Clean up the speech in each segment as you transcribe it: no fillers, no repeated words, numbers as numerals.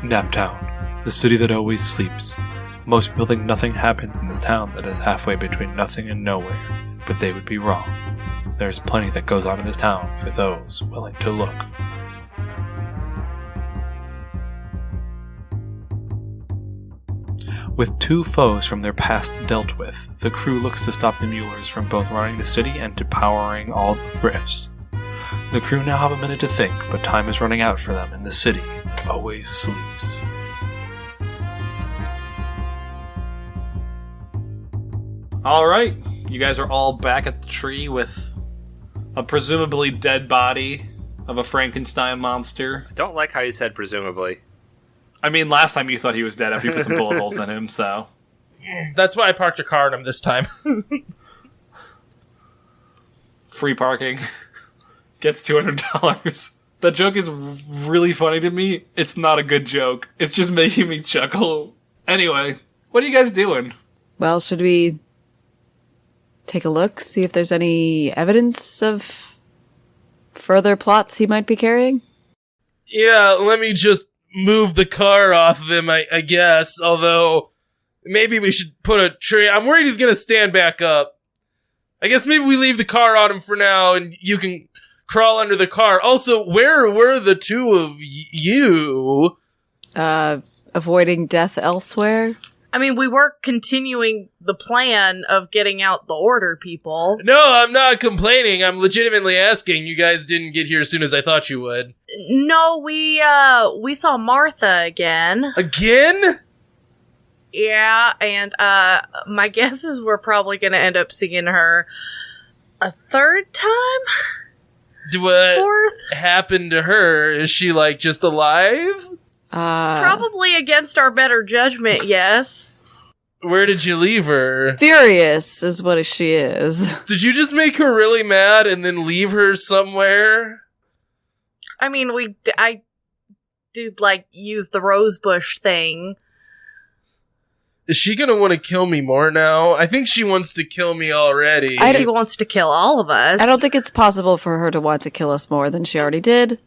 Naptown, the city that always sleeps. Most people think nothing happens in this town that is halfway between nothing and nowhere, but they would be wrong. There's plenty that goes on in this town for those willing to look. With two foes from their past dealt with, the crew looks to stop the Muellers from both running the city and devouring all the rifts. The crew now have a minute to think, but time is running out for them in the city that always sleeps. Alright, you guys are all back at the tree with a presumably dead body of a Frankenstein monster. I don't like how you said presumably. I mean, last time you thought he was dead after you put some bullet holes in him, so... That's why I parked a car on him this time. Free parking. Gets $200. That joke is really funny to me. It's not a good joke. It's just making me chuckle. Anyway, what are you guys doing? Well, should we take a look, see if there's any evidence of further plots he might be carrying? Yeah, let me just move the car off of him, I guess. Although, maybe we should put a tree. I'm worried he's gonna stand back up. I guess maybe we leave the car on him for now, and you can crawl under the car. Also, where were the two of you? Avoiding death elsewhere? I mean, we were continuing the plan of getting out the order people. No, I'm not complaining. I'm legitimately asking. You guys didn't get here as soon as I thought you would. No, we saw Martha again. Again? Yeah, and my guess is we're probably gonna end up seeing her a third time? What Fourth? happened to her? Is she, like, just alive? Probably against our better judgment, yes. Where did you leave her? Furious is what she is. Did you just make her really mad and then leave her somewhere? I mean, I did, like, use the rosebush thing. Is she gonna want to kill me more now? I think she wants to kill me already. She wants to kill all of us. I don't think it's possible for her to want to kill us more than she already did.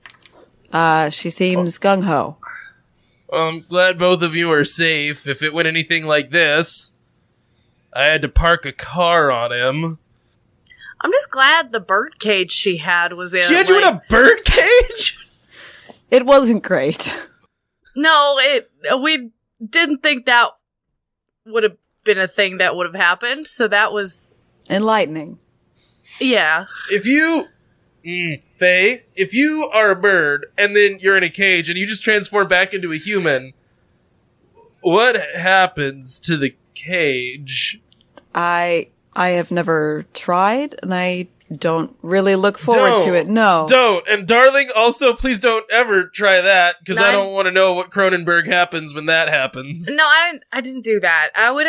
She seems gung-ho. I'm glad both of you are safe. If it went anything like this, I had to park a car on him. I'm just glad the bird cage she had was in. She had you in a bird cage? It wasn't great. No, we didn't think that would have been a thing that would have happened, so that was enlightening. Yeah. If you... Faye, if you are a bird, and then you're in a cage, and you just transform back into a human, what happens to the cage? I have never tried, and I don't really look forward to it, no. Don't! And darling, also, please don't ever try that, because I don't want to know what Cronenberg happens when that happens. No, I didn't do that. I would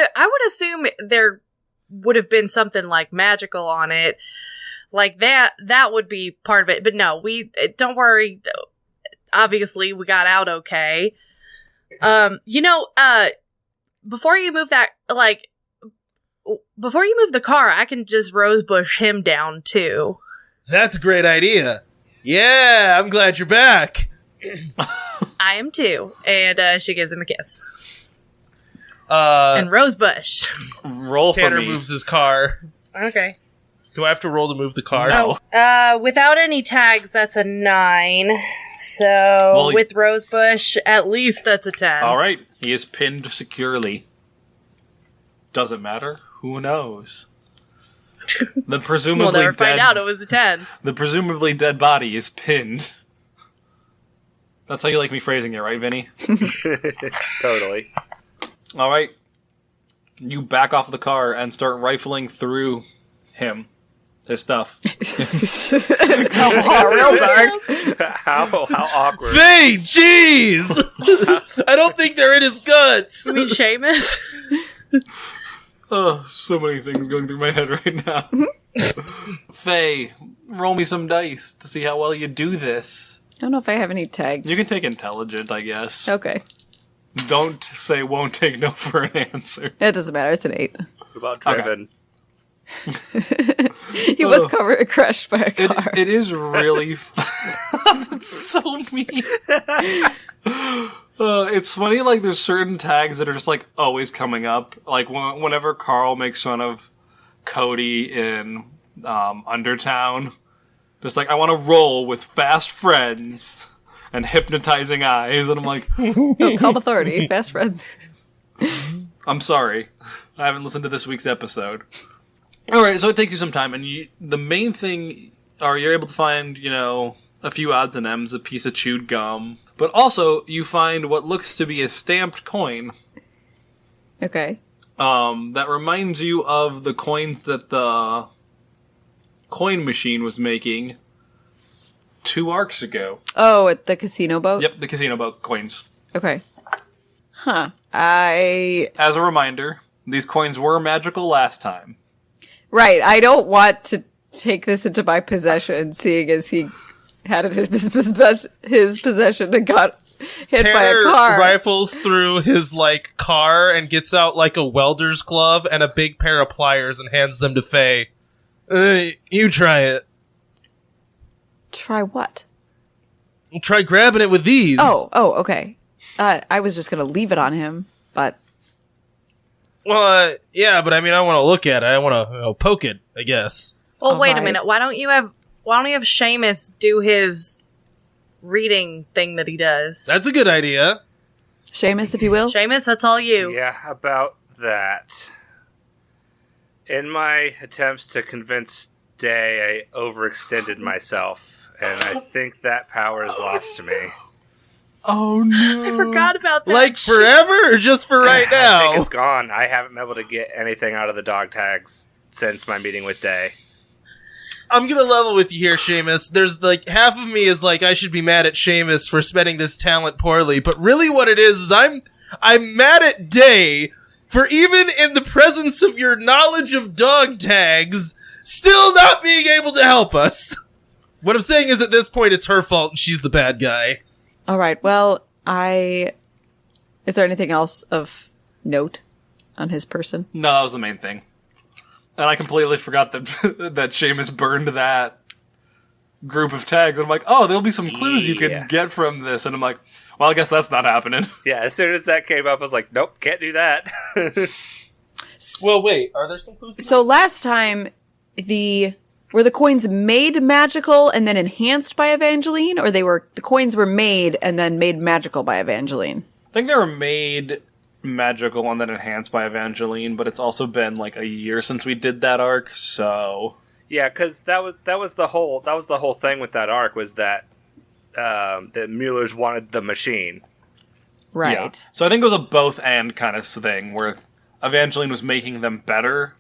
assume there would have been something, like, magical on it. Like, that would be part of it. But no, don't worry. Obviously, we got out okay. Before you move the car, I can just rosebush him down, too. That's a great idea. Yeah, I'm glad you're back. I am, too. And, she gives him a kiss. And rosebush. Roll for me. Tanner moves his car. Okay. Do I have to roll to move the car? No. Without any tags, that's a 9. So, with rosebush, at least that's a 10. Alright, he is pinned securely. Doesn't matter. Who knows? The presumably we'll never find out it was a 10. The presumably dead body is pinned. That's how you like me phrasing it, right, Vinny? Totally. Alright. You back off the car and start rifling through him. His stuff. Real dark. How awkward. Faye, jeez! I don't think they're in his guts. You mean Seamus? Oh, so many things going through my head right now. Faye, roll me some dice to see how well you do this. I don't know if I have any tags. You can take intelligent, I guess. Okay. Don't say won't take no for an answer. It doesn't matter, it's an 8. What about driven? Okay. He was crushed by a car. It is really... That's so mean. It's funny, like, there's certain tags that are just, like, always coming up. Like, whenever Carl makes fun of Cody in Undertown, just like, I want to roll with fast friends and hypnotizing eyes. And I'm like, Oh, calm authority, fast friends. I'm sorry. I haven't listened to this week's episode. Alright, so it takes you some time, and the main thing are you're able to find, a few odds and ends, a piece of chewed gum, but also you find what looks to be a stamped coin. Okay. That reminds you of the coins that the coin machine was making 2 arcs ago. Oh, at the casino boat? Yep, the casino boat coins. Okay. Huh. As a reminder, these coins were magical last time. Right, I don't want to take this into my possession, seeing as he had it in his possession and got hit by a car. Rifles through his, car and gets out, a welder's glove and a big pair of pliers and hands them to Faye. You try it. Try what? Try grabbing it with these. Oh, okay. I was just gonna leave it on him, but... Well, yeah, but I want to look at it. I want to poke it, I guess. Well, wait a Alright. minute. Why don't you have Seamus do his reading thing that he does? That's a good idea. Seamus, if you will. Seamus, that's all you. Yeah, about that. In my attempts to convince Day, I overextended myself, and I think that power is lost to me. Oh no. I forgot about that. Forever or just for right I now? think it's gone. I haven't been able to get anything out of the dog tags since my meeting with Day. I'm gonna level with you here, Seamus. There's half of me is I should be mad at Seamus for spending this talent poorly, but really what it is I'm mad at Day for even in the presence of your knowledge of dog tags, still not being able to help us. What I'm saying is at this point it's her fault and she's the bad guy. All right. Well, is there anything else of note on his person? No, that was the main thing. And I completely forgot that that Seamus burned that group of tags. And I'm like, oh, there'll be some clues you can get from this. And I'm like, well, I guess that's not happening. Yeah, as soon as that came up, I was like, nope, can't do that. Well, wait, are there some clues? So last time, were the coins made magical and then enhanced by Evangeline, or the coins were made and then made magical by Evangeline? I think they were made magical and then enhanced by Evangeline, but it's also been a year since we did that arc, so Yeah, because that was the whole thing with that arc was that that Mueller's wanted the machine. Right. Yeah. So I think it was a both and kind of thing where Evangeline was making them better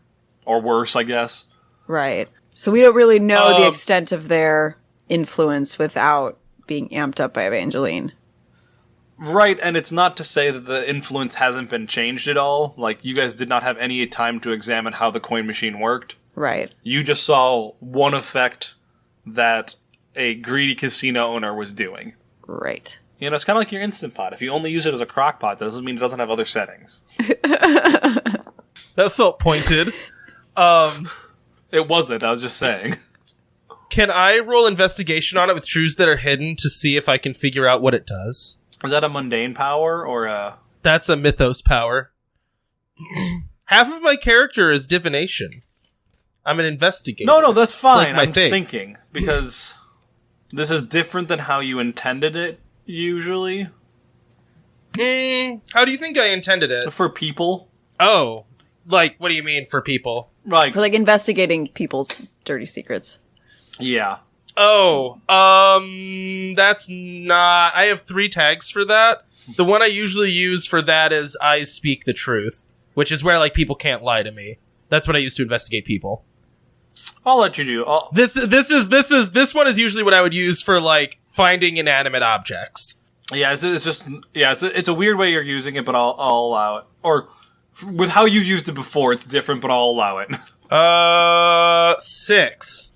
or worse, I guess. Right. So we don't really know the extent of their influence without being amped up by Evangeline. Right, and it's not to say that the influence hasn't been changed at all. You guys did not have any time to examine how the coin machine worked. Right. You just saw one effect that a greedy casino owner was doing. Right. It's kind of like your Instant Pot. If you only use it as a crock pot, that doesn't mean it doesn't have other settings. That felt pointed. It wasn't, I was just saying. Can I roll investigation on it with truths that are hidden to see if I can figure out what it does? Is that a mundane power or a... That's a mythos power. Half of my character is divination. I'm an investigator. No, that's fine. my I'm thing. thinking, because this is different than how you intended it, usually. How do you think I intended it? For people. Oh. What do you mean for people? For investigating people's dirty secrets. Yeah. Oh, that's not... I have 3 tags for that. The one I usually use for that is I speak the truth, which is where, people can't lie to me. That's what I use to investigate people. I'll let you do. This one is usually what I would use for, finding inanimate objects. Yeah, it's a weird way you're using it, but I'll allow it. Or, with how you used it before, it's different, but I'll allow it. 6.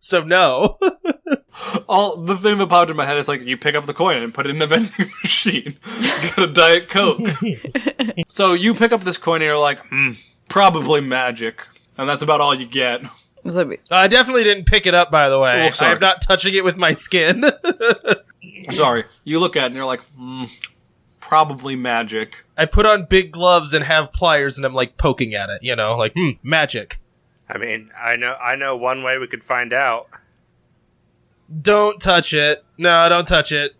So no. The thing that popped in my head is you pick up the coin and put it in a vending machine. Get a Diet Coke. So you pick up this coin and you're like, probably magic. And that's about all you get. I definitely didn't pick it up, by the way. Oh, sorry. I'm not touching it with my skin. Sorry. You look at it and you're like, probably magic. I put on big gloves and have pliers and I'm like poking at it, like, magic. I mean, I know one way we could find out. Don't touch it. No, don't touch it.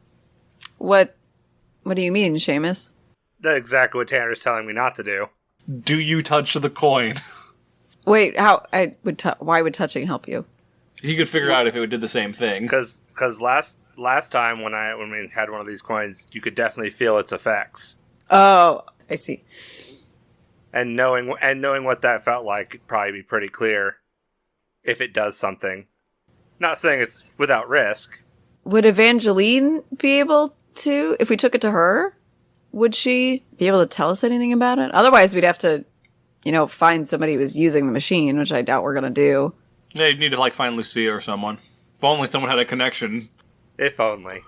What do you mean, Seamus? That's exactly what Tanner's telling me not to do. Do you touch the coin? Wait, why would touching help you? He could figure out if it did the same thing. Because last time when we had one of these coins, you could definitely feel its effects. Oh, I see. And knowing what that felt like, it'd probably be pretty clear if it does something. Not saying it's without risk. Would Evangeline be able to, if we took it to her? Would she be able to tell us anything about it? Otherwise, we'd have to, find somebody who was using the machine, which I doubt we're going to do. Yeah, you'd need to, find Lucia or someone. If only someone had a connection. If only.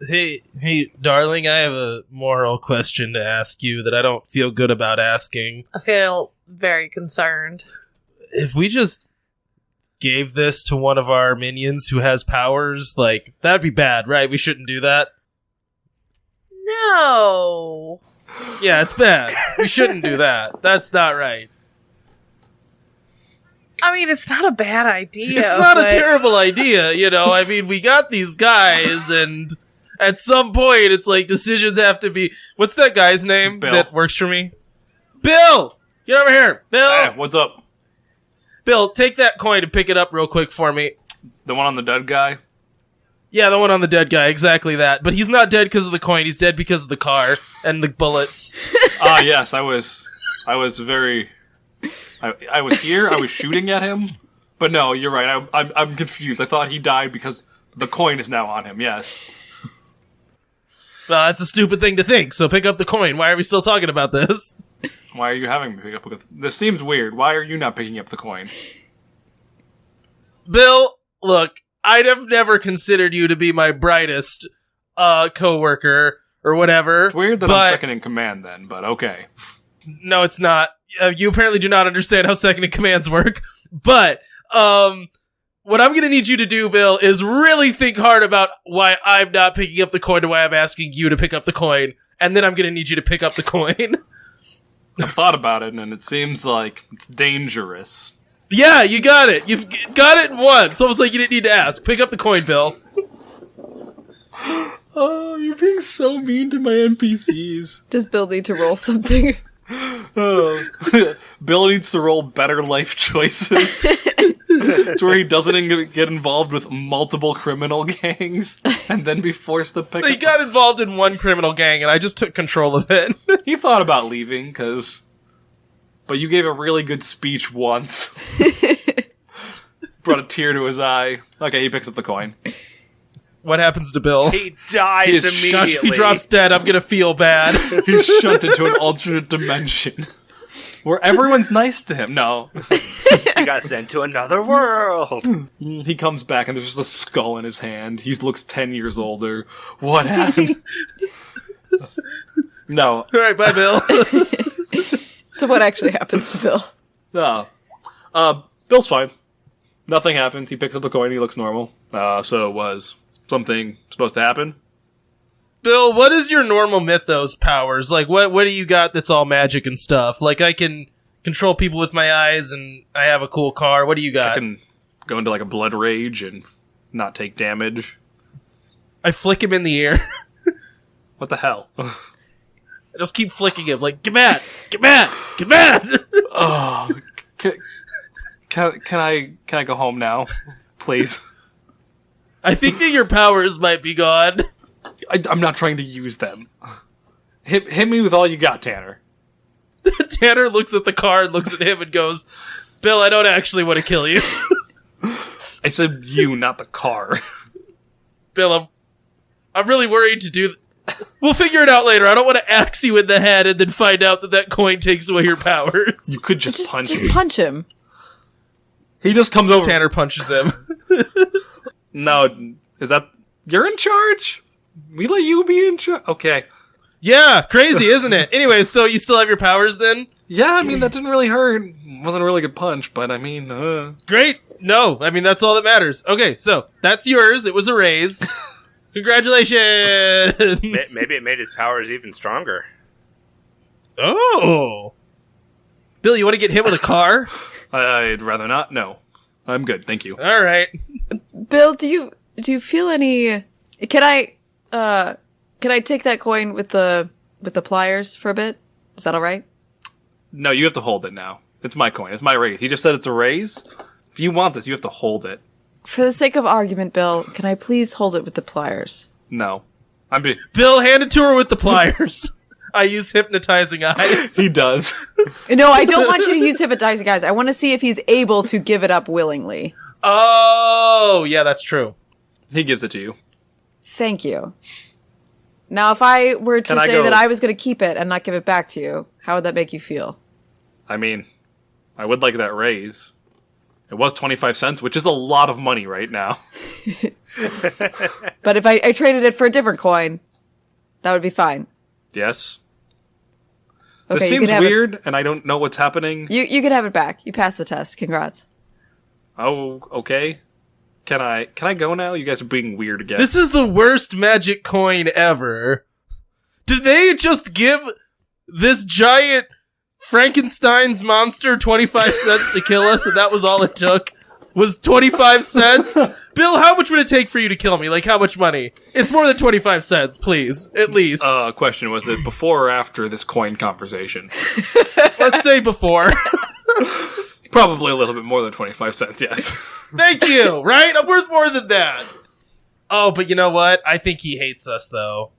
Hey, darling, I have a moral question to ask you that I don't feel good about asking. I feel very concerned. If we just gave this to one of our minions who has powers, that'd be bad, right? We shouldn't do that. No. Yeah, it's bad. We shouldn't do that. That's not right. I mean, it's not a bad idea. It's not a terrible idea, I mean, we got these guys, and at some point, it's decisions have to be... What's that guy's name Bill. that works for me? Bill! Get over here! Bill! Hey, what's up? Bill, take that coin and pick it up real quick for me. The one on the dead guy? Yeah, the one on the dead guy, exactly that. But he's not dead because of the coin, he's dead because of the car and the bullets. Yes, I was very... I was here, I was shooting at him, but no, you're right, I'm confused. I thought he died because the coin is now on him, yes. Well, that's a stupid thing to think, so pick up the coin. Why are we still talking about this? Why are you having me pick up this? Seems weird. Why are you not picking up the coin? Bill, look, I'd have never considered you to be my brightest co-worker or whatever. It's weird that I'm second in command then, but okay. No, it's not. You apparently do not understand how second in commands work. But what I'm going to need you to do, Bill, is really think hard about why I'm not picking up the coin and why I'm asking you to pick up the coin. And then I'm going to need you to pick up the coin. I've thought about it, and it seems like it's dangerous. Yeah, you got it. You've got it once. It's almost like you didn't need to ask. Pick up the coin, Bill. Oh, you're being so mean to my NPCs. Does Bill need to roll something? Bill needs to roll better life choices. To where he doesn't get involved with multiple criminal gangs and then be forced to pick He got involved in one criminal gang, and I just took control of it. He thought about leaving, but you gave a really good speech once. Brought a tear to his eye. Okay, he picks up the coin. What happens to Bill? He dies immediately. Gosh, if he drops dead, I'm gonna feel bad. He's shoved into an alternate dimension where everyone's nice to him. No. He got sent to another world. He comes back and there's just a skull in his hand. He looks 10 years older. What happened? No. Alright, bye, Bill. So what actually happens to Bill? No. Bill's fine. Nothing happens. He picks up the coin. He looks normal. So was something supposed to happen? Bill, what is your normal mythos powers? What do you got that's all magic and stuff? I can control people with my eyes and I have a cool car. What do you got? I can go into a blood rage and not take damage. I flick him in the air. What the hell? I just keep flicking him get mad! Get mad! Get mad! Oh, can I go home now? Please. I think that your powers might be gone. I'm not trying to use them. Hit me with all you got, Tanner. Tanner looks at the car and looks at him and goes, Bill, I don't actually want to kill you. I said you, not the car. Bill, I'm really worried to do... We'll figure it out later. I don't want to axe you in the head and then find out that coin takes away your powers. You could just punch him. Just punch him. He just comes over. Tanner punches him. No, is that... You're in charge? We let you be in charge? Okay. Yeah, crazy, isn't it? Anyway, so you still have your powers then? Yeah, I mean, that didn't really hurt. Wasn't a really good punch, but I mean, Great. No, I mean, that's all that matters. Okay, so that's yours. It was a raise. Congratulations! Maybe it made his powers even stronger. Oh! Bill, you want to get hit with a car? I'd rather not. No. I'm good, thank you. All right. Bill, do you feel any? Can I take that coin with the pliers for a bit? Is that all right? No, you have to hold it now. It's my coin. It's my raise. He just said it's a raise. If you want this, you have to hold it. For the sake of argument, Bill, can I please hold it with the pliers? No. Bill, hand it to her with the pliers. I use hypnotizing eyes. He does. No, I don't want you to use hypnotizing eyes. I want to see if he's able to give it up willingly. Oh, yeah, that's true. He gives it to you. Thank you. Now, if I were to Can I say go- that I was going to keep it and not give it back to you, how would that make you feel? I mean, I would like that raise. It was 25 cents, which is a lot of money right now. But if I traded it for a different coin, that would be fine. Yes. Okay, This you seems can have weird, and I don't know what's happening. You can have it back. You passed the test. Congrats. Oh, okay. Can I go now? You guys are being weird again. This is the worst magic coin ever. Did they just give this giant Frankenstein's monster 25 cents to kill us, and that was all it took? Was 25 cents? Bill, how much would it take for you to kill me? Like, how much money? It's more than 25 cents, please. At least. Question, was it before or after this coin conversation? Let's say before. Probably a little bit more than 25 cents, yes. Thank you, right? I'm worth more than that. Oh, but you know what? I think he hates us, though.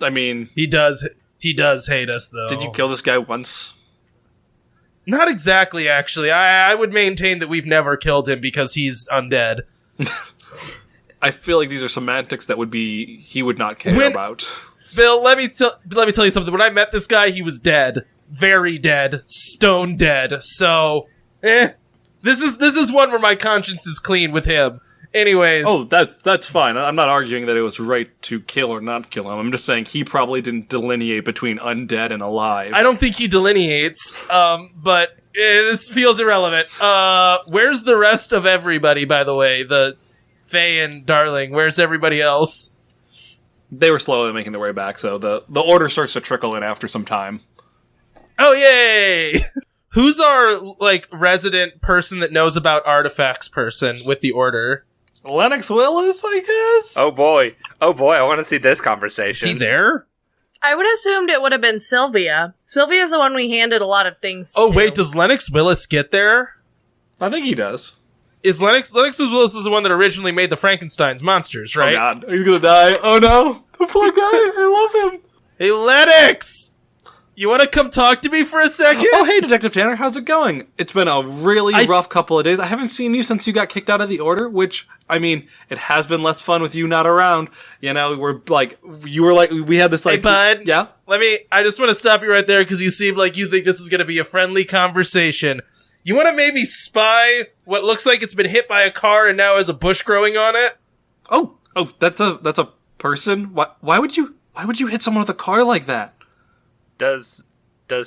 I mean... He does hate us, though. Did you kill this guy once? Not exactly, actually. I would maintain that we've never killed him because he's undead. I feel like these are semantics that he would not care about. Bill, let me tell you something. When I met this guy, he was dead. Very dead. Stone dead. So, this is one where my conscience is clean with him. Anyways. Oh, that's fine. I'm not arguing that it was right to kill or not kill him. I'm just saying he probably didn't delineate between undead and alive. I don't think he delineates, but this feels irrelevant. Where's the rest of everybody, by the way? The Faye and Darling, where's everybody else? They were slowly making their way back, so the order starts to trickle in after some time. Oh, yay! Who's our, resident person that knows about artifacts person with the order? Lennox Willis, I guess? Oh boy, I want to see this Is conversation. he there? I would assumed it would have been Sylvia. Sylvia's the one we handed a lot of things Oh, to. wait, does Lennox Willis get there? I think he does. Is Lennox Willis is the one that originally made the Frankenstein's monsters, right? Oh god, he's gonna die. Oh no, the poor guy, I love him. Hey, Lennox! You want to come talk to me for a second? Oh hey, Detective Tanner, how's it going? It's been a really rough couple of days. I haven't seen you since you got kicked out of the order, which, I mean, it has been less fun with you not around. You know, we had this Hey, bud. Yeah? I just want to stop you right there because you seem like you think this is going to be a friendly conversation. You want to maybe spy what looks like it's been hit by a car and now has a bush growing on it? Oh, that's a person? Why would you hit someone with a car like that? Does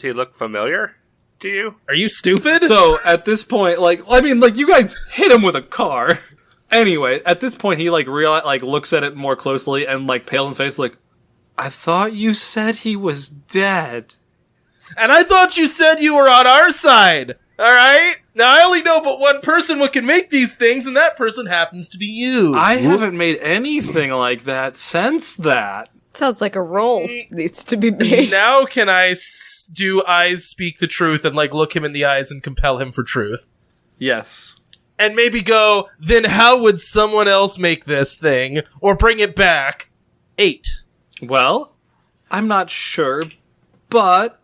he look familiar to you? Are you stupid? So, at this point, you guys hit him with a car. Anyway, at this point, he, looks at it more closely and, pale in the face, I thought you said he was dead. And I thought you said you were on our side. Alright? Now, I only know but one person who can make these things, and that person happens to be you. I haven't made anything like that since that. Sounds like a roll needs to be made. Now can I do eyes speak the truth and, look him in the eyes and compel him for truth? Yes. And maybe go, then how would someone else make this thing? Or bring it back? 8. Well, I'm not sure, but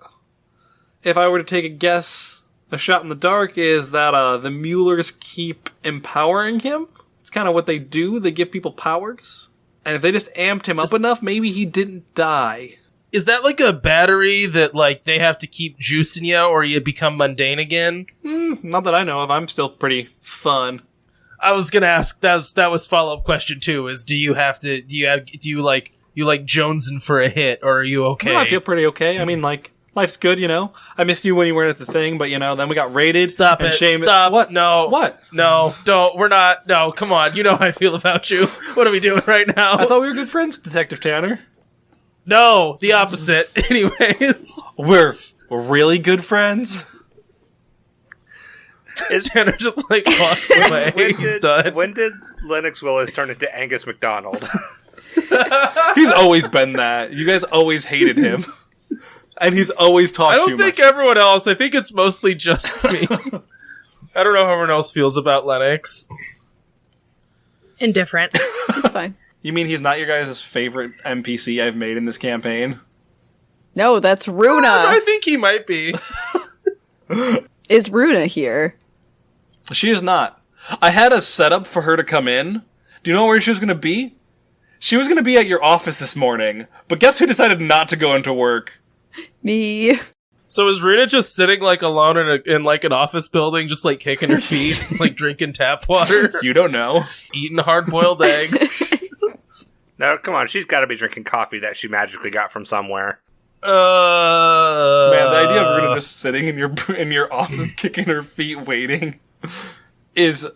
if I were to take a guess, a shot in the dark is that the Muellers keep empowering him. It's kind of what they do. They give people powers. And if they just amped him up enough, maybe he didn't die. Is that like a battery that, they have to keep juicing you or you become mundane again? Not that I know of. I'm still pretty fun. I was gonna ask, that was follow-up question too, is do you jonesing for a hit, or are you okay? No, I feel pretty okay. I mean, like Life's good, I missed you when you weren't at the thing, but, then we got raided. Stop and it. Shame Stop. What? No. What? No, don't. We're not. No, come on. You know how I feel about you. What are we doing right now? I thought we were good friends, Detective Tanner. No, the opposite. Anyways. We're really good friends. Tanner just, like, walks away. He's done. When did Lennox Willis turn into Angus MacDonald? He's always been that. You guys always hated him. And he's always talked I too don't think much. everyone else. I think it's mostly just me. I don't know how everyone else feels about Lennox. Indifferent. It's fine. You mean he's not your guys' favorite NPC I've made in this campaign? No, that's Runa. I think he might be. Is Runa here? She is not. I had a setup for her to come in. Do you know where she was going to be? She was going to be at your office this morning, but guess who decided not to go into work? Me. So is Runa just sitting, like, alone in like, an office building, just, like, kicking her feet, like, drinking tap water, You don't know. eating hard-boiled eggs? No, come on. She's got to be drinking coffee that she magically got from somewhere. Man, the idea of Runa just sitting in your office kicking her feet waiting is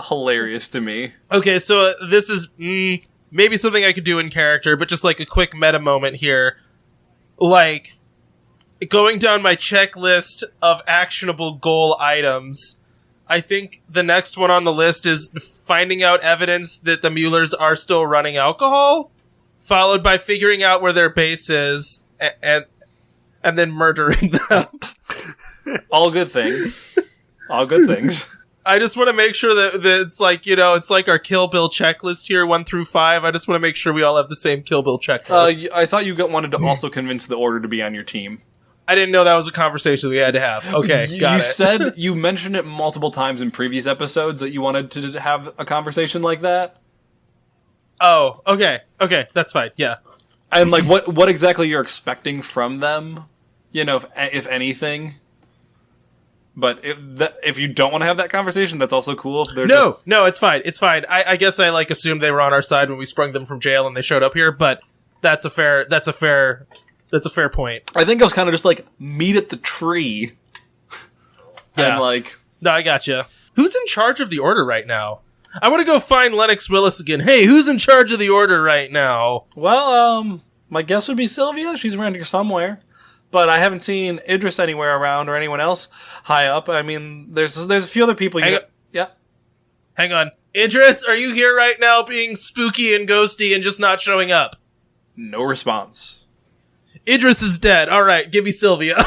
hilarious to me. Okay, so this is maybe something I could do in character, but just, like, a quick meta moment here. Like, going down my checklist of actionable goal items, I think the next one on the list is finding out evidence that the Muellers are still running alcohol, followed by figuring out where their base is, and then murdering them. All good things. All good things. I just want to make sure that it's like, it's like our Kill Bill checklist here, 1 through 5. I just want to make sure we all have the same Kill Bill checklist. I thought you wanted to also convince the Order to be on your team. I didn't know that was a conversation we had to have. Okay, got it. You mentioned it multiple times in previous episodes that you wanted to have a conversation like that. Oh, okay, that's fine, yeah. And, like, what exactly you're expecting from them, if anything. But if you don't want to have that conversation, that's also cool. No, it's fine. It's fine. I guess I assumed they were on our side when we sprung them from jail and they showed up here, but that's a fair point. I think I was kind of just like meet at the tree. Yeah. And No, I gotcha. Who's in charge of the Order right now? I want to go find Lennox Willis again. Hey, who's in charge of the Order right now? well, my guess would be Sylvia. She's around here somewhere. But I haven't seen Idris anywhere around or anyone else high up. I mean, there's a few other people. Yeah. Hang on. Idris, are you here right now being spooky and ghosty and just not showing up? No response. Idris is dead. All right, give me Sylvia.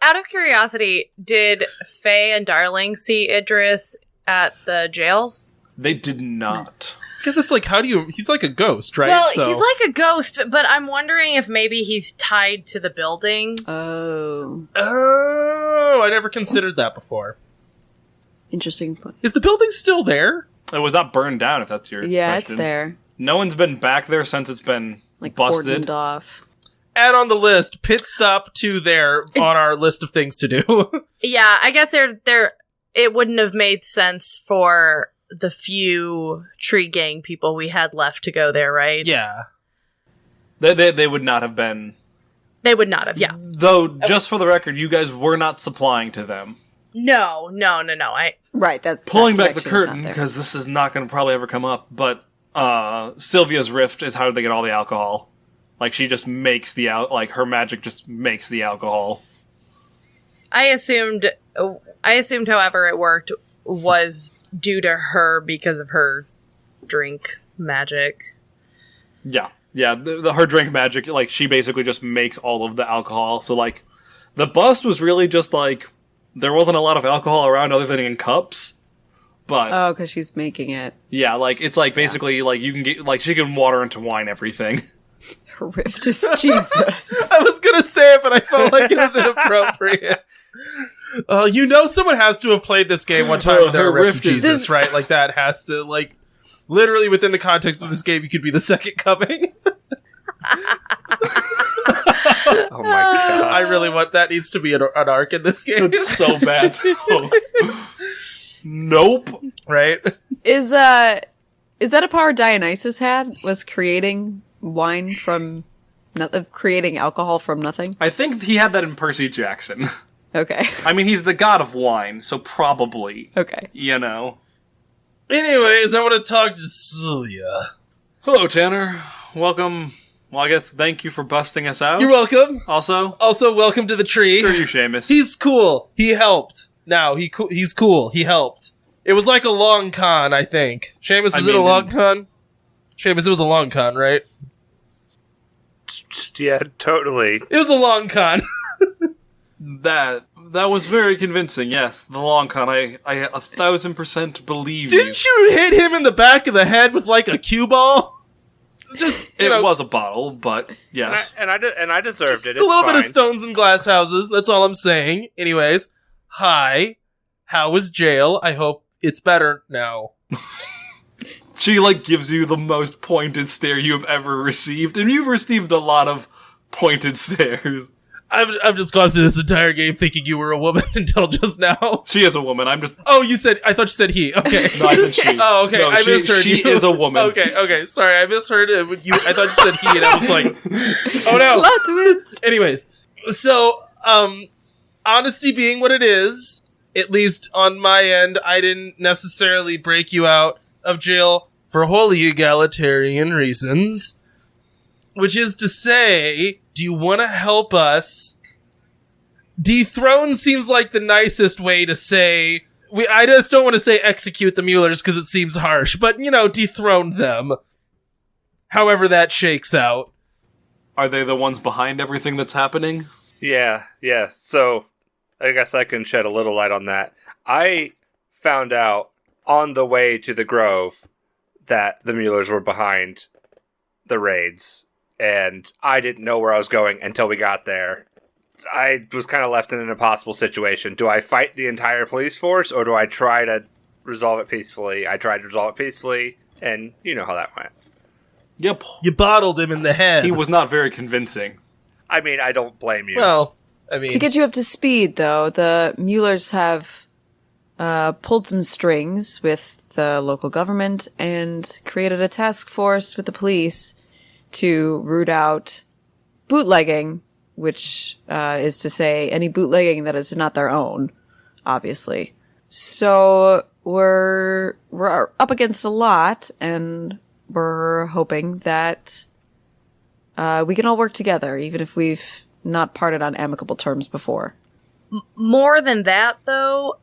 Out of curiosity, did Faye and Darling see Idris at the jails? They did not. Because it's like, he's like a ghost, right? Well, he's like a ghost, but I'm wondering if maybe he's tied to the building. Oh, I never considered that before. Interesting point. Is the building still there? It was not burned down, if that's your question. It's there. No one's been back there since it's been Like busted. cordoned off. Add on the list, pit stop to there on our list of things to do. Yeah, I guess it wouldn't have made sense for the few tree gang people we had left to go there, right? Yeah. They would not have been. They would not have, yeah. Though, just for the record, you guys were not supplying to them. No. Right, that's Pulling that back the connection's not curtain, there. because this is not going to probably ever come up, but Sylvia's rift is how they get all the alcohol. Like, she just makes her magic just makes the alcohol. I assumed, however, it worked was due to her because of her drink magic. Yeah. Her drink magic, she basically just makes all of the alcohol. So, the bust was really just, there wasn't a lot of alcohol around other than in cups. But... Oh, because she's making it. Yeah, it's basically, you can get, she can water into wine everything. Her rift is Jesus. I was gonna say it, but I felt like it was inappropriate. Someone has to have played this game one time with their rift Jesus, right? Like, that has to, literally within the context of this game, you could be the second coming. Oh my god. I really want that needs to be an arc in this game. It's so bad, though. Nope. Right? Is that a power Dionysus had? Was creating wine from creating alcohol from nothing? I think he had that in Percy Jackson. Okay. I mean, he's the god of wine, so probably. Okay. You know. Anyways, I want to talk to Celia. Hello, Tanner. Welcome. Well, I guess thank you for busting us out. You're welcome. Also, Welcome to the tree. screw you, Seamus. He's cool. He helped. Now, he's cool. He helped. It was like a long con, I think. Seamus, was it a long con? Seamus, it was a long con, right? Yeah, totally. It was a long con. That was very convincing, yes. The long con, I 1,000% believe you. Didn't you hit him in the back of the head with like a cue ball? Just It was a bottle, but yes. And I deserved just it. a little bit of fine. stones and glass houses. That's all I'm saying. Anyways, hi. How was jail? I hope it's better now. She, gives you the most pointed stare you have ever received, and you've received a lot of pointed stares. I've just gone through this entire game thinking you were a woman until just now. She is a woman, I'm just... Oh, I thought you said he. Okay. No, I said she. Oh, okay. No, I misheard you. She is a woman. Okay. Sorry, I misheard it. I thought you said he, and I was like, oh no. Plot twist. Anyways, so, honesty being what it is, at least on my end, I didn't necessarily break you out of jail for wholly egalitarian reasons. Which is to say, do you want to help us? Dethrone seems like the nicest way to say... I just don't want to say execute the Muellers because it seems harsh, but, dethrone them. However that shakes out. Are they the ones behind everything that's happening? Yeah. So, I guess I can shed a little light on that. I found out on the way to the Grove that the Muellers were behind the raids, and I didn't know where I was going until we got there. I was kind of left in an impossible situation. Do I fight the entire police force, or do I try to resolve it peacefully? I tried to resolve it peacefully, and you know how that went. Yep. You bottled him in the head. He was not very convincing. I mean, I don't blame you. Well, I mean... To get you up to speed, though, the Muellers have pulled some strings with the local government and created a task force with the police to root out bootlegging, which is to say any bootlegging that is not their own, obviously. So we're up against a lot, and we're hoping that we can all work together, even if we've not parted on amicable terms before. More than that, though,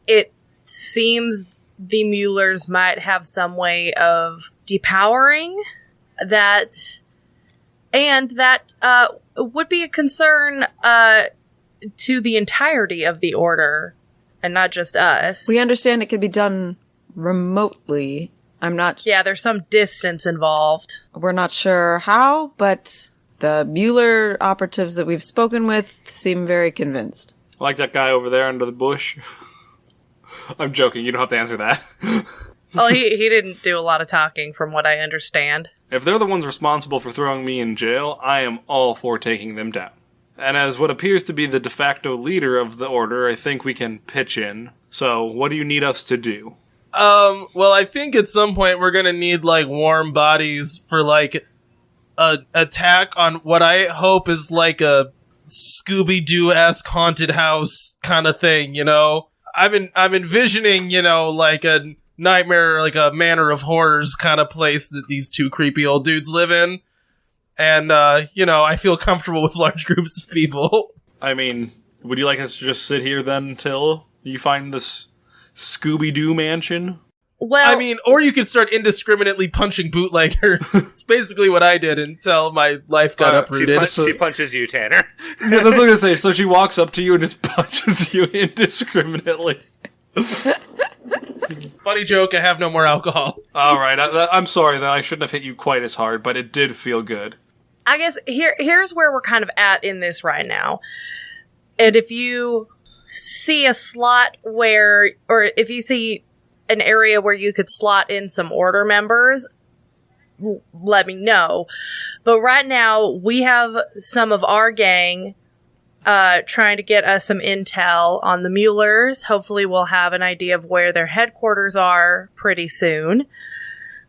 it seems the Muellers might have some way of depowering that, and that would be a concern to the entirety of the Order, and not just us. We understand it can be done remotely. Yeah, there's some distance involved. We're not sure how, but the Mueller operatives that we've spoken with seem very convinced. Like that guy over there under the bush. I'm joking, you don't have to answer that. Well, he didn't do a lot of talking, from what I understand. If they're the ones responsible for throwing me in jail, I am all for taking them down. And as what appears to be the de facto leader of the Order, I think we can pitch in. So, what do you need us to do? Well, I think at some point we're gonna need, warm bodies for, a attack on what I hope is, a Scooby-Doo-esque haunted house kind of thing, I'm envisioning, a nightmare, a manor of horrors kind of place that these two creepy old dudes live in. And, I feel comfortable with large groups of people. I mean, would you like us to just sit here then until you find this Scooby-Doo mansion? Well, or you could start indiscriminately punching bootleggers. It's basically what I did until my life got uprooted. She punches you, Tanner. Yeah, that's what I was gonna say. So she walks up to you and just punches you indiscriminately. Funny joke, I have no more alcohol. Alright, I'm sorry that I shouldn't have hit you quite as hard, but it did feel good. I guess here's where we're kind of at in this right now. And if you see a slot or if you see an area where you could slot in some Order members, let me know. But right now, we have some of our gang trying to get us some intel on the Muellers. Hopefully we'll have an idea of where their headquarters are pretty soon.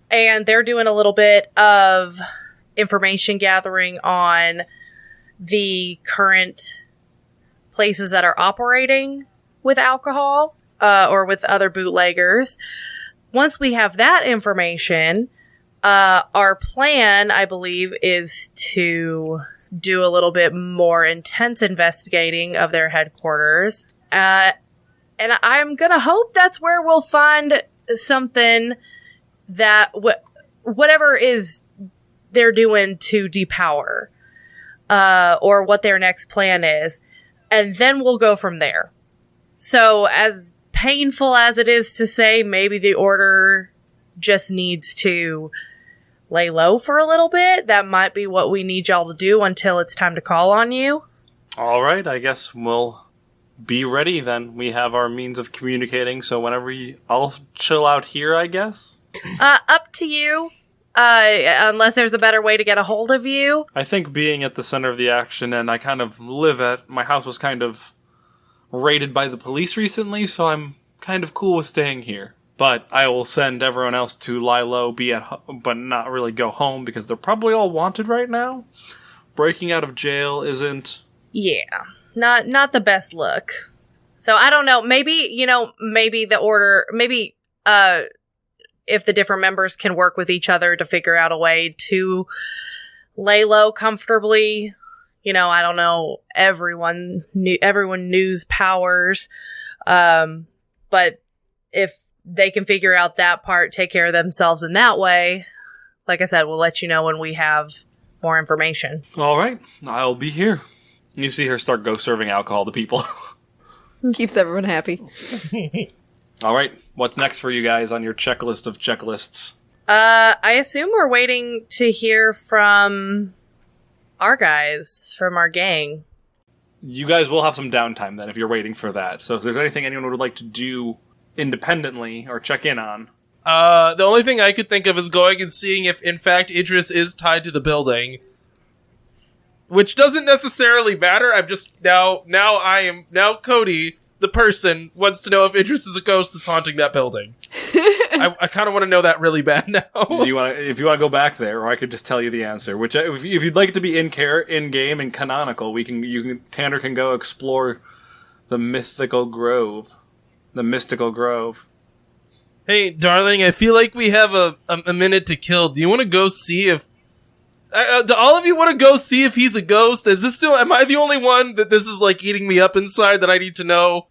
And they're doing a little bit of information gathering on the current places that are operating with alcohol or with other bootleggers. Once we have that information, our plan, I believe, is to do a little bit more intense investigating of their headquarters. And I'm going to hope that's where we'll find something that whatever is they're doing to depower, or what their next plan is. And then we'll go from there. So as painful as it is to say, maybe the order just needs to lay low for a little bit. That might be what we need y'all to do until it's time to call on you. All right, I guess we'll be ready then. We have our means of communicating, so whenever I'll chill out here, I guess. Up to you. Unless there's a better way to get a hold of you. I think being at the center of the action, and I kind of my house was kind of raided by the police recently, so I'm kind of cool with staying here. But I will send everyone else to lie low, but not really go home, because they're probably all wanted right now. Breaking out of jail isn't... Yeah, not the best look. So I don't know, maybe the order, if the different members can work with each other to figure out a way to lay low comfortably. I don't know, everyone news powers. But if they can figure out that part, take care of themselves in that way, like I said, we'll let you know when we have more information. All right, I'll be here. You see her start serving alcohol to people. Keeps everyone happy. All right, what's next for you guys on your checklist of checklists? I assume we're waiting to hear from our guys, from our gang. You guys will have some downtime then if you're waiting for that. So if there's anything anyone would like to do independently or check in on. The only thing I could think of is going and seeing if, in fact, Idris is tied to the building. Which doesn't necessarily matter. I'm just now Cody, the person, wants to know if Idris is a ghost that's haunting that building. I kind of want to know that really bad now. If you want to go back there, or I could just tell you the answer. Which, if you'd like it to be in game and canonical, Tanner can go explore the mystical grove. Hey, darling, I feel like we have a minute to kill. Do you want to go see if... do all of you want to go see if he's a ghost? Am I the only one that this is, eating me up inside, that I need to know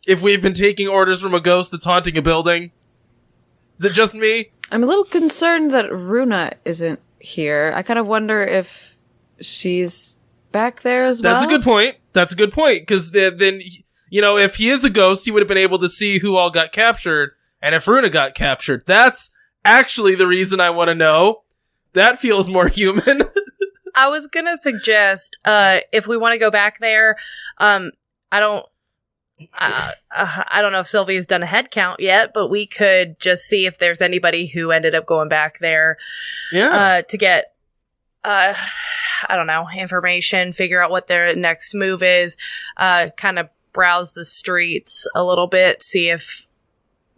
if we've been taking orders from a ghost that's haunting a building? Is it just me? I'm a little concerned that Runa isn't here. I kind of wonder if she's back there as well. That's a good point, because then, if he is a ghost, he would have been able to see who all got captured, and if Runa got captured. That's actually the reason I want to know. That feels more human. I was gonna suggest, if we want to go back there, I don't know if Sylvia's done a head count yet, but we could just see if there's anybody who ended up going back there, to get, I don't know, information, figure out what their next move is, kind of browse the streets a little bit, see if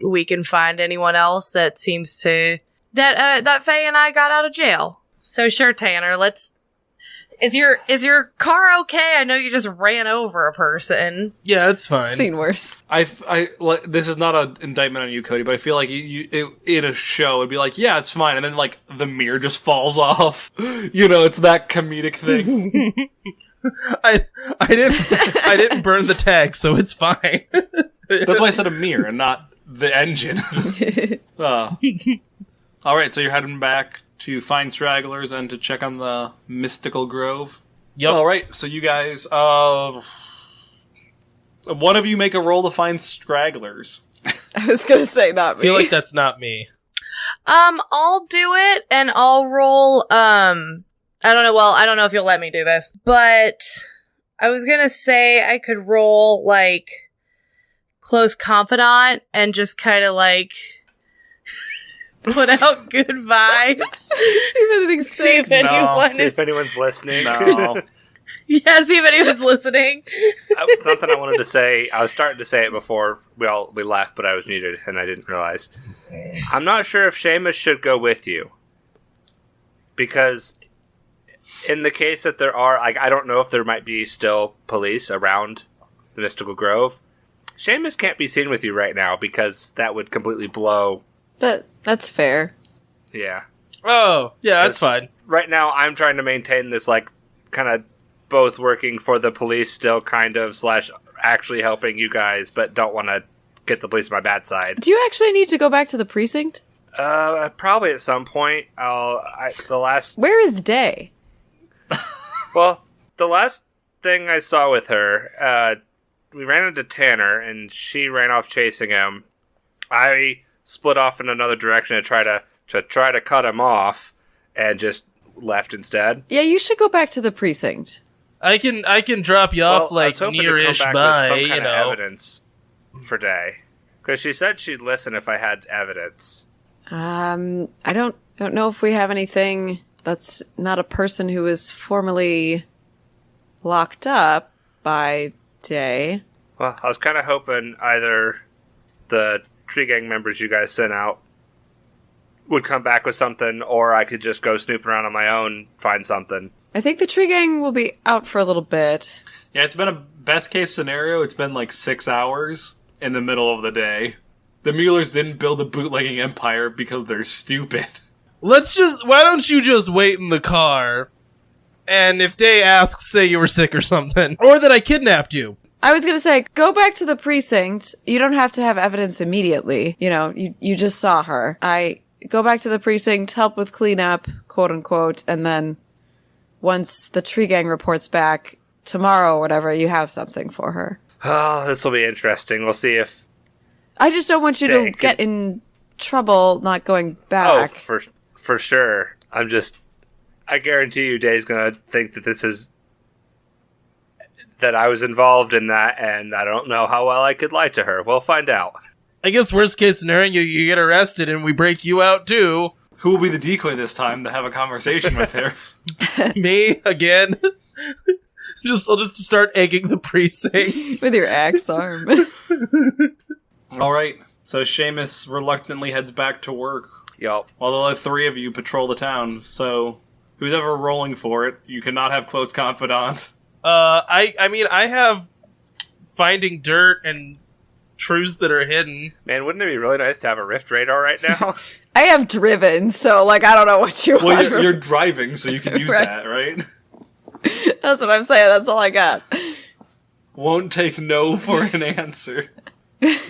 we can find anyone else that seems to... That Faye and I got out of jail. So sure, Tanner, is your car okay? I know you just ran over a person. Yeah, it's fine. Seen worse. This is not an indictment on you, Cody, but I feel like in a show, it'd be like, yeah, it's fine. And then, the mirror just falls off. It's that comedic thing. I didn't burn the tag, so it's fine. That's why I said a mirror and not the engine. All right, so you're heading back to find stragglers and to check on the mystical grove. Yep. All right, so you guys, one of you make a roll to find stragglers. I was gonna say not me. I feel like that's not me. I'll do it, and I'll roll, I don't know, I don't know if you'll let me do this, but I was gonna say I could roll, close confidant, and just kind of, put out good vibes. See if anything sticks. See if anyone's listening. No. Yeah, see if anyone's listening. Something I wanted to say. I was starting to say it before we laughed, but I was muted and I didn't realize. I'm not sure if Seamus should go with you, because in the case that there are, like, I don't know if there might be still police around the Mystical Grove. Seamus can't be seen with you right now because that would completely blow. That's fair. Yeah. Oh, yeah, that's fine. Right now, I'm trying to maintain this, like, kind of both working for the police still kind of / actually helping you guys, but don't want to get the police on my bad side. Do you actually need to go back to the precinct? Probably at some point. Where is Day? Well, the last thing I saw with her, we ran into Tanner, and she ran off chasing him. I split off in another direction to try to cut him off, and just left instead. Yeah, you should go back to the precinct. I can drop you off near-ish by, some kind of evidence for Day, because she said she'd listen if I had evidence. I don't know if we have anything that's not a person who was formerly locked up by Day. Well, I was kind of hoping either the tree gang members you guys sent out would come back with something, or I could just go snooping around on my own, find something. I think the tree gang will be out for a little bit. Yeah, it's been a best case scenario. It's been like 6 hours in the middle of the day. The Muellers didn't build a bootlegging empire because they're stupid. Why don't you just wait in the car, and if Day asks, say you were sick or something, or that I kidnapped you. I was gonna say, go back to the precinct. You don't have to have evidence immediately. You know, you just saw her. Go back to the precinct, help with cleanup, quote unquote, and then once the tree gang reports back tomorrow or whatever, you have something for her. Oh, this will be interesting. We'll see if... I just don't want you to get in trouble not going back. Oh, for sure. I guarantee you Day's gonna think that I was involved in that, and I don't know how well I could lie to her. We'll find out. I guess worst case scenario, you get arrested and we break you out too. Who will be the decoy this time to have a conversation with her? Me again. I'll just start egging the precinct With your axe arm. All right, so Seamus reluctantly heads back to work. Yup. While the other three of you patrol the town. So, who's ever rolling for it? You cannot have close confidant. I mean, I have finding dirt and truths that are hidden. Man, wouldn't it be really nice to have a rift radar right now? I have driven, so, I don't know what you want. Well, you're driving, so you can use Right. that, right? That's what I'm saying. That's all I got. Won't take no for an answer.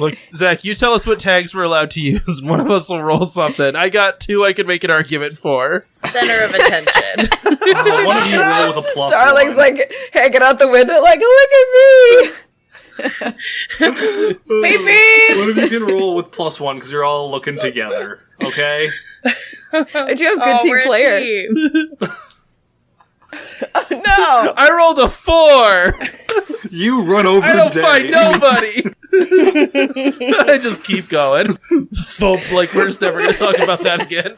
Look, Zach, you tell us what tags we're allowed to use, and one of us will roll something. I got 2 I could make an argument for. Center of attention. One of you roll with a plus Starling's one. hanging out the window look at me! Baby! One of you can roll with +1 because you're all looking together, okay? I do have good team we're a player. team. Oh, no! I rolled a 4! You run over I don't Day. find nobody! I just keep going. Thump, like we're just never going to talk about that again.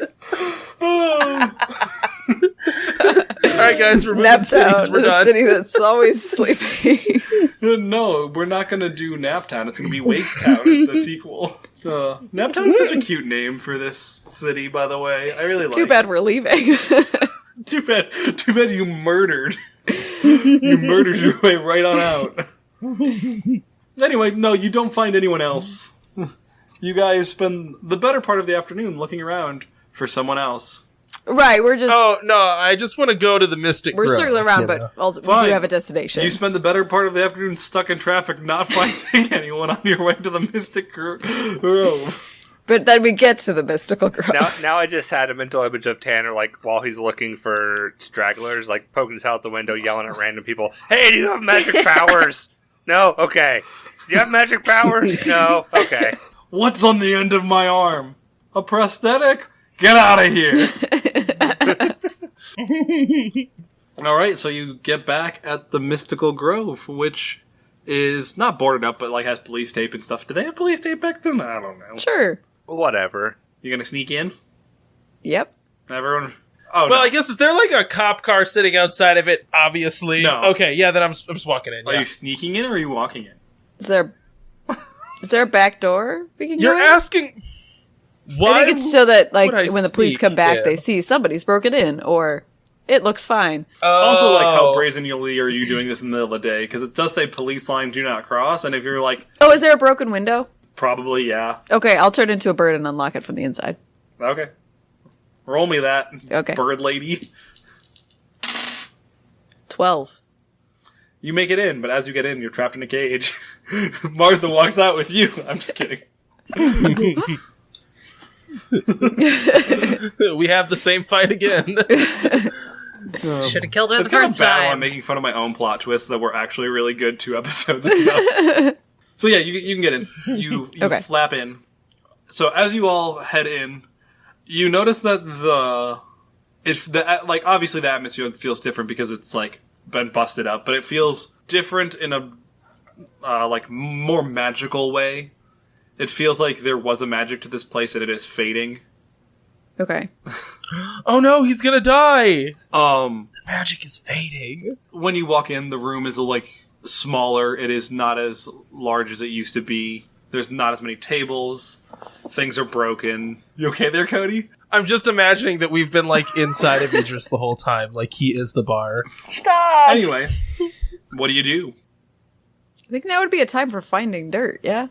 Alright guys, we're moving cities, Naptown, we're the done. city that's always sleeping. No, we're not going to do Naptown. It's going to be Waketown, the sequel. Naptown's such a cute name for this city, by the way. I really like Too bad we're leaving. Too bad you murdered. You murdered your way right on out. Anyway, no, you don't find anyone else. You guys spend the better part of the afternoon looking around for someone else. Right, we're just... Oh, no, I just want to go to the Mystic we're Grove, circling around, you know. but also we Fine. do have a destination. You spend the better part of the afternoon stuck in traffic not finding anyone on your way to the Mystic Grove. But then we get to the Mystical Grove. Now I just had a mental image of Tanner, while he's looking for stragglers, poking his head out the window, yelling at random people, "Hey, do you have magic powers?" No? Okay. Do you have magic powers? No? Okay. What's on the end of my arm? A prosthetic? Get out of here! Alright, so you get back at the Mystical Grove, which is not boarded up, but has police tape and stuff. Do they have police tape back then? I don't know. Sure. Whatever. You gonna sneak in? Yep. Everyone? Oh, Well, no. I guess, is there a cop car sitting outside of it, obviously? No. Okay, yeah, then I'm just walking in. Are Yeah. you sneaking in or are you walking in? Is there a back door we can You're go in? asking... Why? I think it's so that, would I when the police sneak come back, in? they see somebody's broken in, or... It looks fine. Also, like, how brazenly are you doing this in the middle of the day? Because it does say police line do not cross, and if you're like... Oh, is there a broken window? Probably, yeah. Okay, I'll turn into a bird and unlock it from the inside. Okay. Roll me that, okay. Bird lady. 12. You make it in, but as you get in, you're trapped in a cage. Martha walks out with you. I'm just kidding. We have the same fight again. Should have killed her It's the kind first of bad when time. I'm making fun of my own plot twists that were actually really good 2 episodes ago. So yeah, you can get in. You Okay. flap in. So as you all head in, you notice that obviously the atmosphere feels different because it's like been busted up, but it feels different in a like more magical way. It feels like there was a magic to this place and it is fading. Okay. Oh no, he's gonna die! The magic is fading. When you walk in, the room is like smaller. It is not as large as it used to be. There's not as many tables. Things are broken. You okay there, Cody? I'm just imagining that we've been like inside of Idris the whole time, like he is the bar. Stop! Anyway, what do you do? I think now would be a time for finding dirt, yeah?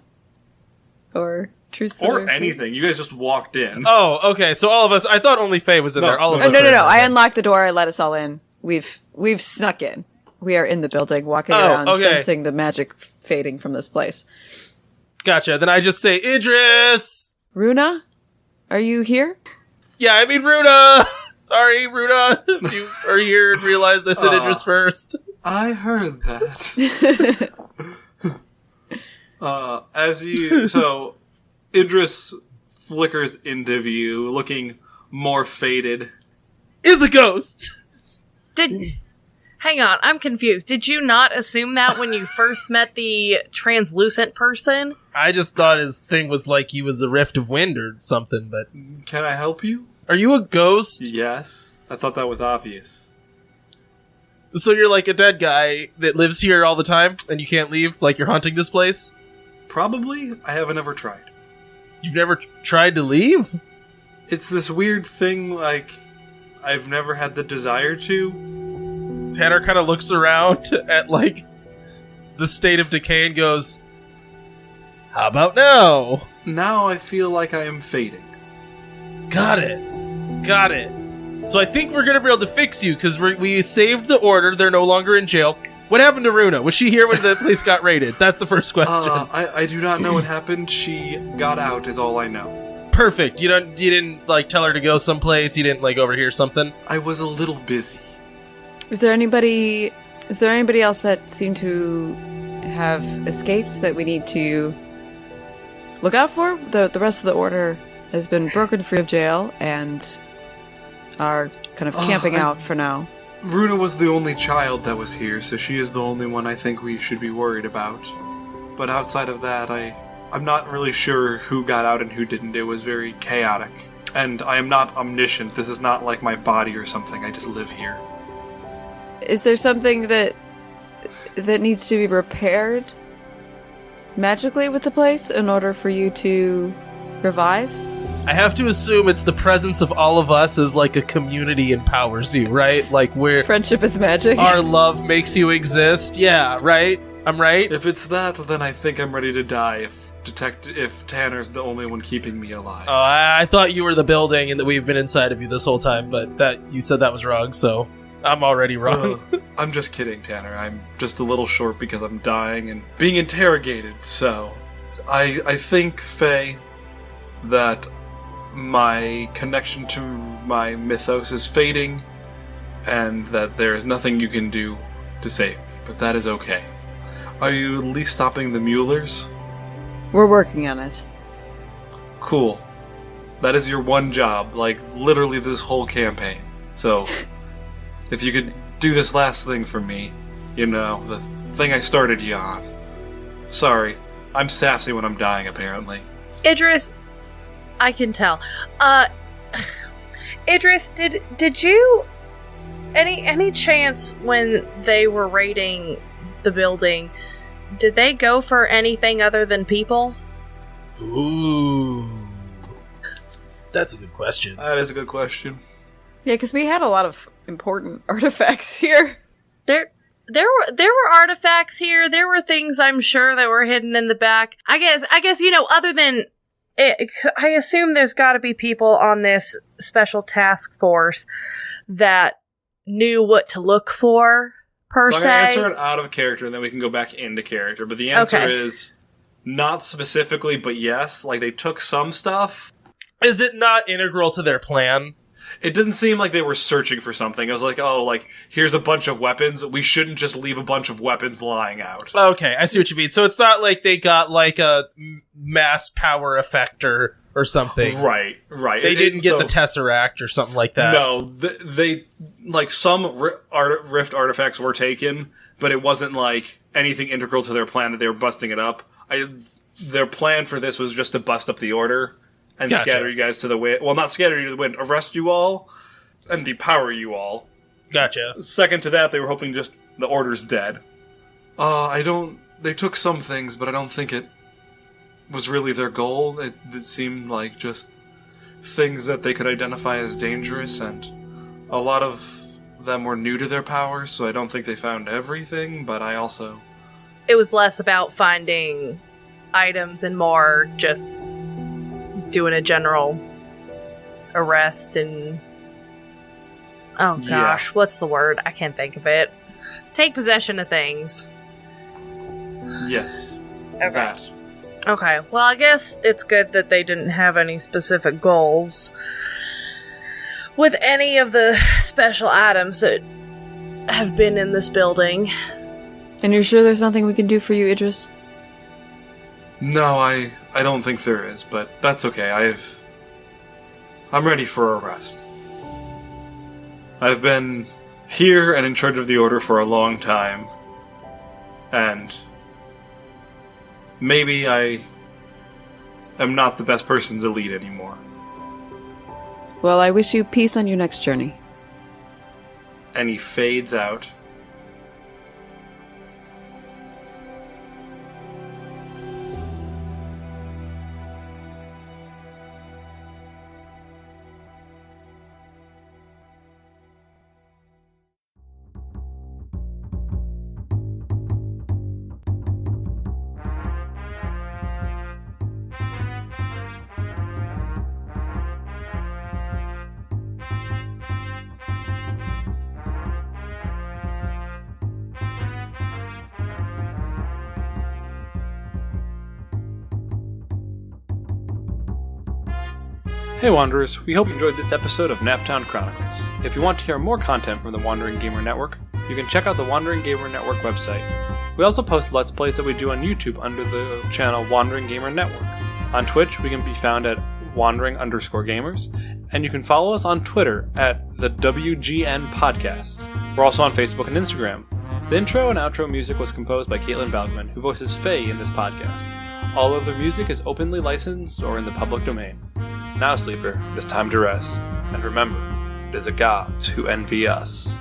Or truth Or anything. You guys just walked in. Oh, okay. So all of us. I thought only Faye was in No, there. All of no, us. No. are in there. I unlocked the door. I let us all in. We've snuck in. We are in the building, walking around, okay. sensing the magic fading from this place. Gotcha. Then I just say, Idris! Runa, are you here? Yeah, I mean Runa! Sorry, Runa. If you are here and realized I said Idris first. I heard that. So Idris flickers into view, looking more faded. Is a ghost! Hang on, I'm confused. Did you not assume that when you first met the translucent person? I just thought his thing was like he was a rift of wind or something, but... Can I help you? Are you a ghost? Yes. I thought that was obvious. So you're like a dead guy that lives here all the time, and you can't leave? Like you're haunting this place? Probably. I haven't ever tried. You've never tried to leave? It's this weird thing, like, I've never had the desire to. Tanner kind of looks around at, like, the state of decay and goes, how about now? Now I feel like I am fading. Got it. So I think we're going to be able to fix you, because we saved the order. They're no longer in jail. What happened to Runa? Was she here when the place got raided? That's the first question. I do not know what happened. She got out is all I know. Perfect. You didn't, like, tell her to go someplace? You didn't, like, overhear something? I was a little busy. Is there anybody else that seemed to have escaped that we need to look out for? The rest of the order has been broken free of jail and are kind of camping out for now. Runa was the only child that was here, so she is the only one I think we should be worried about. But outside of that, I'm not really sure who got out and who didn't. It was very chaotic. And I am not omniscient. This is not like my body or something. I just live here. Is there something that needs to be repaired magically with the place in order for you to revive? I have to assume it's the presence of all of us as, like, a community empowers you, right? Like, Friendship is magic. Our love makes you exist. Yeah, right? I'm right? If it's that, then I think I'm ready to die if Tanner's the only one keeping me alive. Oh, I thought you were the building and that we've been inside of you this whole time, but you said that was wrong, so I'm already wrong. I'm just kidding, Tanner. I'm just a little short because I'm dying and being interrogated, so... I think, Faye, that my connection to my mythos is fading, and that there is nothing you can do to save me, but that is okay. Are you at least stopping the Muellers? We're working on it. Cool. That is your one job, like, literally this whole campaign. So, if you could do this last thing for me, you know, the thing I started you on. Sorry, I'm sassy when I'm dying, apparently. Idris, I can tell. Idris, did you any chance when they were raiding the building, did they go for anything other than people? Ooh. That's a good question. That is a good question. Yeah, because we had a lot of important artifacts here. There were artifacts here. There were things I'm sure that were hidden in the back. I guess other than it, I assume there's got to be people on this special task force that knew what to look for per So I'm se. going to answer it out of character, and then we can go back into character. But the answer is not specifically, but yes. Like, they took some stuff. Is it not integral to their plan? It didn't seem like they were searching for something. It was like, oh, like, here's a bunch of weapons. We shouldn't just leave a bunch of weapons lying out. Okay, I see what you mean. So it's not like they got, like, a mass power effector or something. Right. They didn't get the Tesseract or something like that. No, they like, some Rift artifacts were taken, but it wasn't, like, anything integral to their plan that they were busting it up. Their plan for this was just to bust up the Order and scatter you guys to the wind. Well, not scatter you to the wind, arrest you all and depower you all. Gotcha. Second to that, they were hoping just the Order's dead. They took some things, but I don't think it was really their goal. It seemed like just things that they could identify as dangerous, and a lot of them were new to their powers, so I don't think they found everything, but It was less about finding items and more just doing a general arrest and... Oh gosh, what's the word? I can't think of it. Take possession of things. Yes. Okay. That. Okay, well, I guess it's good that they didn't have any specific goals with any of the special items that have been in this building. And you're sure there's nothing we can do for you, Idris? No, I don't think there is, but that's okay. I'm ready for a rest. I've been here and in charge of the Order for a long time, and maybe I am not the best person to lead anymore. Well, I wish you peace on your next journey. And he fades out. Hey Wanderers, we hope you enjoyed this episode of Naptown Chronicles. If you want to hear more content from the Wandering Gamer Network, you can check out the Wandering Gamer Network website. We also post Let's Plays that we do on YouTube under the channel Wandering Gamer Network. On Twitch, we can be found at wandering_gamers, and you can follow us on Twitter at the WGN Podcast. We're also on Facebook and Instagram. The intro and outro music was composed by Caitlin Balgman, who voices Faye in this podcast. All other music is openly licensed or in the public domain. Now, sleeper, it is time to rest, and remember, it is the gods who envy us.